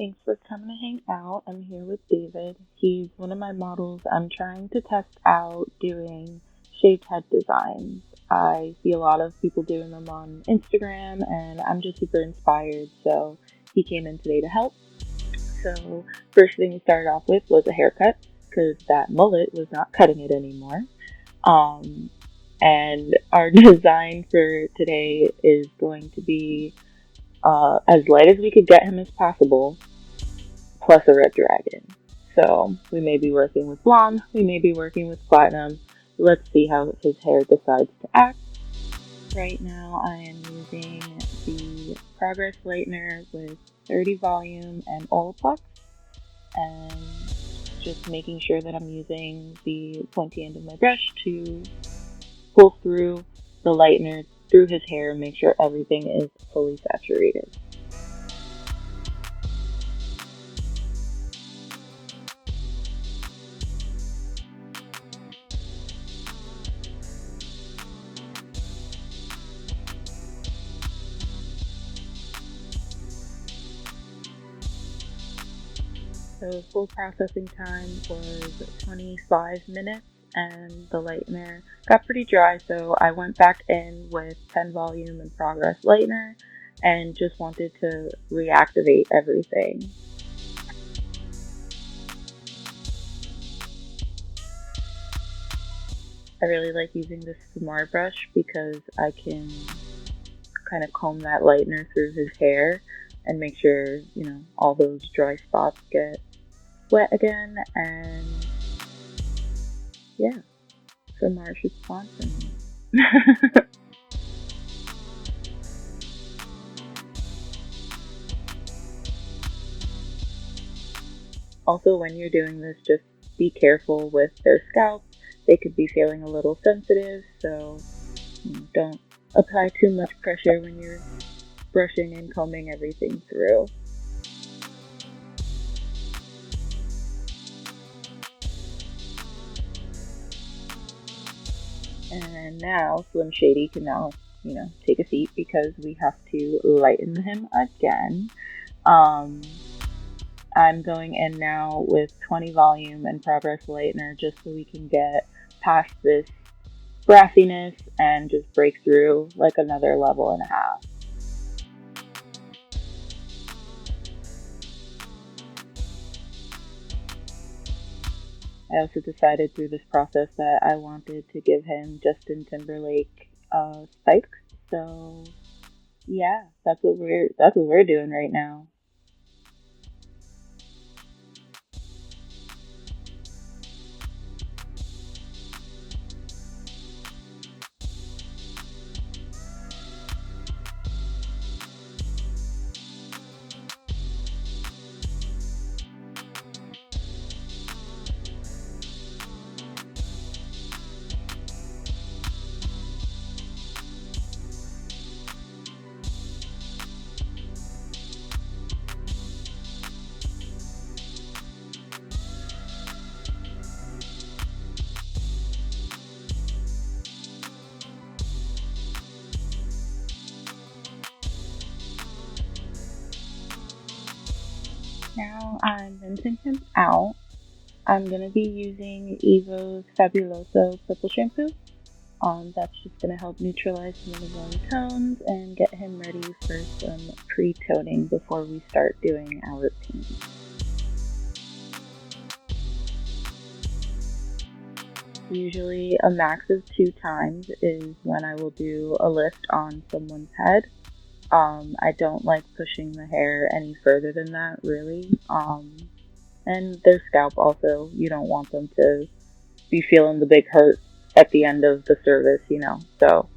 Thanks for coming to hang out. I'm here with David. He's one of my models. I'm trying to test out doing shaved head designs. I see a lot of people doing them on Instagram, and I'm just super inspired. So he came in today to help. So first thing we started off with was a haircut, because that mullet was not cutting it anymore. And our design for today is going to be as light as we could get him as possible, plus a red dragon. So we may be working with blonde, we may be working with platinum. Let's see how his hair decides to act. Right now I am using the Progress lightener with 30 volume and Olaplex, and just making sure that I'm using the pointy end of my brush to pull through the lightener through his hair and make sure everything is fully saturated. So full processing time was 25 minutes, and the lightener got pretty dry, so I went back in with 10 volume and Progress lightener and just wanted to reactivate everything. I really like using this Smart brush because I can kind of comb that lightener through his hair and make sure, all those dry spots get wet again. And yeah, so Marsh is sponsoring me. Also, when you're doing this, just be careful with their scalp. They could be feeling a little sensitive, so don't apply too much pressure when you're brushing and combing everything through. And now Slim Shady can now, take a seat because we have to lighten him again. I'm going in now with 20 volume and Progress lightener just so we can get past this brassiness and just break through like another level and a half. I also decided through this process that I wanted to give him Justin Timberlake spikes. So yeah, that's what we're doing right now. Now I'm rinsing him out. I'm going to be using EVO's Fabuloso Purple Shampoo. That's just going to help neutralize some of the warm tones and get him ready for some pre-toning before we start doing our paint. Usually a max of 2 times is when I will do a lift on someone's head. I don't like pushing the hair any further than that, really. And their scalp also, you don't want them to be feeling the big hurt at the end of the service, So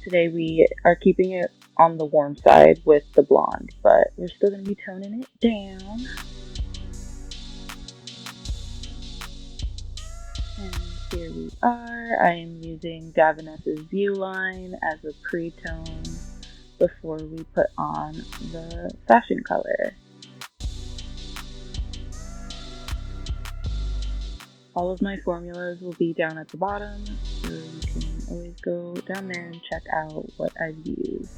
today we are keeping it on the warm side with the blonde, but we're still going to be toning it down. And here we are. I am using Davines View Line as a pre-tone before we put on the fashion color. All of my formulas will be down at the bottom, so you can always go down there and check out what I've used.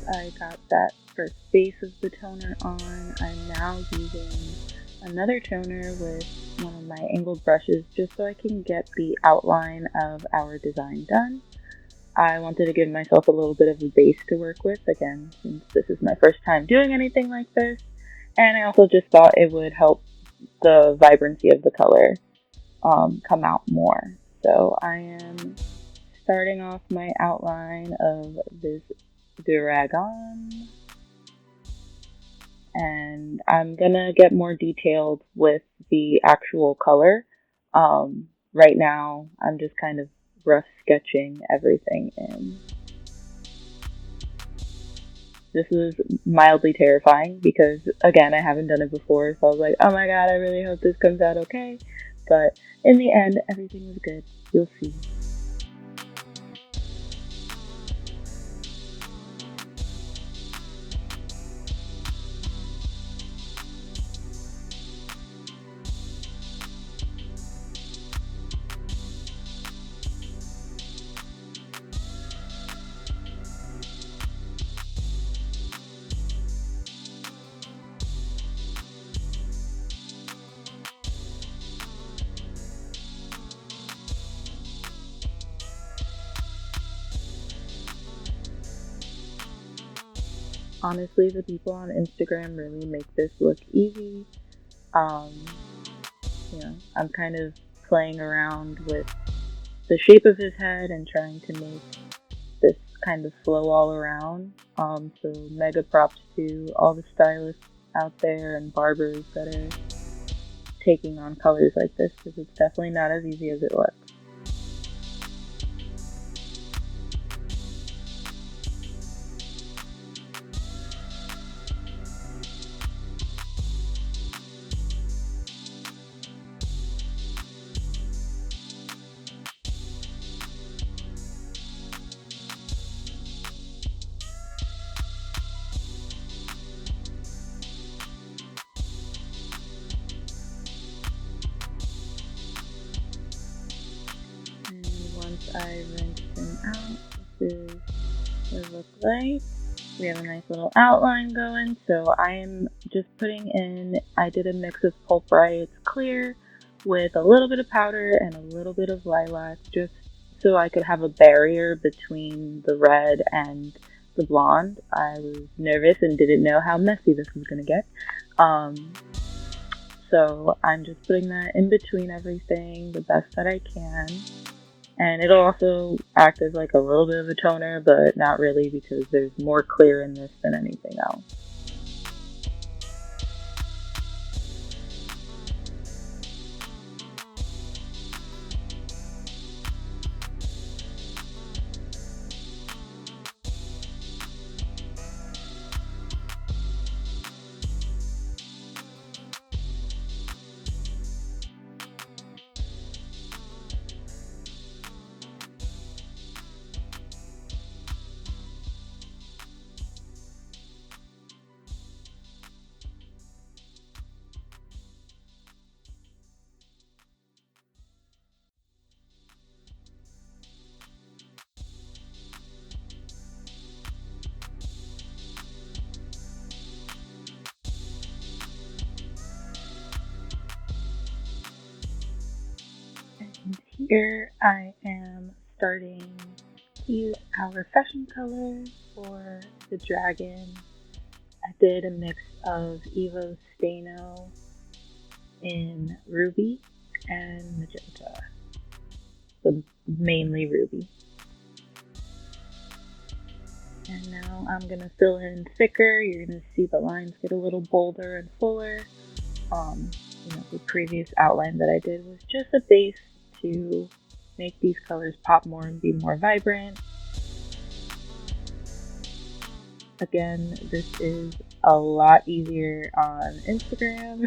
I got that first base of the toner on, I'm now using another toner with one of my angled brushes just so I can get the outline of our design done. I wanted to give myself a little bit of a base to work with, again, since this is my first time doing anything like this. And I also just thought it would help the vibrancy of the color come out more. So I am starting off my outline of this dragon. And I'm gonna get more detailed with the actual color. Right now, I'm just kind of rough sketching everything in. This was mildly terrifying because, again, I haven't done it before, so I was like, oh my god, I really hope this comes out okay. But in the end, everything was good. You'll see. Honestly, the people on Instagram really make this look easy. I'm kind of playing around with the shape of his head and trying to make this kind of flow all around. So mega props to all the stylists out there and barbers that are taking on colors like this, because it's definitely not as easy as it looks. I rinsed him out. This is what it looks like. We have a nice little outline going, so I am just putting in, I did a mix of Pulp Riot's clear with a little bit of powder and a little bit of lilac, just so I could have a barrier between the red and the blonde. I was nervous and didn't know how messy this was going to get. So I'm just putting that in between everything the best that I can. And it'll also act as like a little bit of a toner, but not really, because there's more clear in this than anything else. And here I am starting to use our fashion color for the dragon. I did a mix of EVO Staino in ruby and magenta, but mainly ruby. And now I'm going to fill in thicker. You're going to see the lines get a little bolder and fuller. The previous outline that I did was just a base to make these colors pop more and be more vibrant. Again, this is a lot easier on Instagram,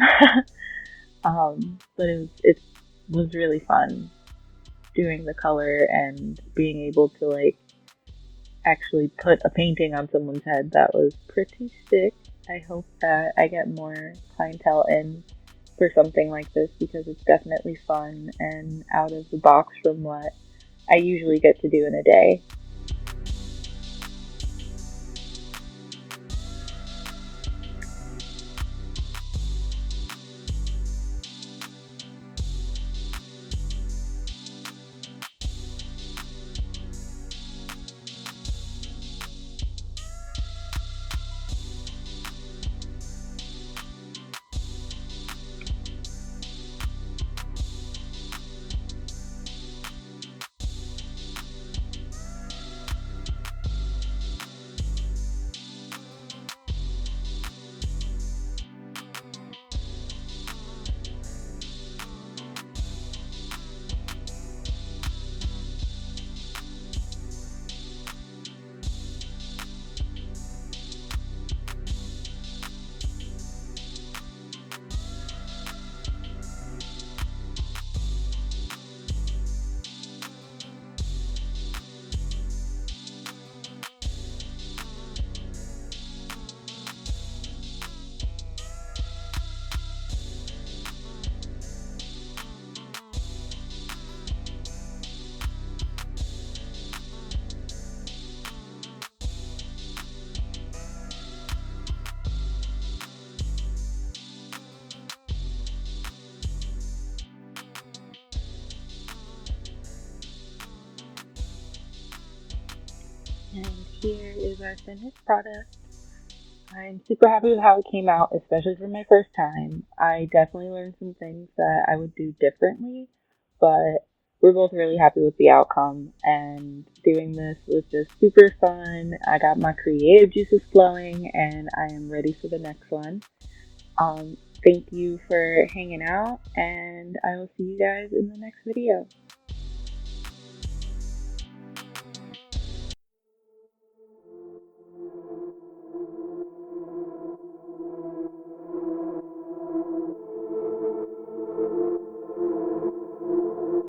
but it was really fun doing the color and being able to actually put a painting on someone's head. That was pretty sick. I hope that I get more clientele in for something like this, because it's definitely fun and out of the box from what I usually get to do in a day. here is our finished product. I'm super happy with how it came out, especially for my first time. I definitely learned some things that I would do differently, but we're both really happy with the outcome. And doing this was just super fun. I got my creative juices flowing, and I am ready for the next one. Thank you for hanging out, and I will see you guys in the next video.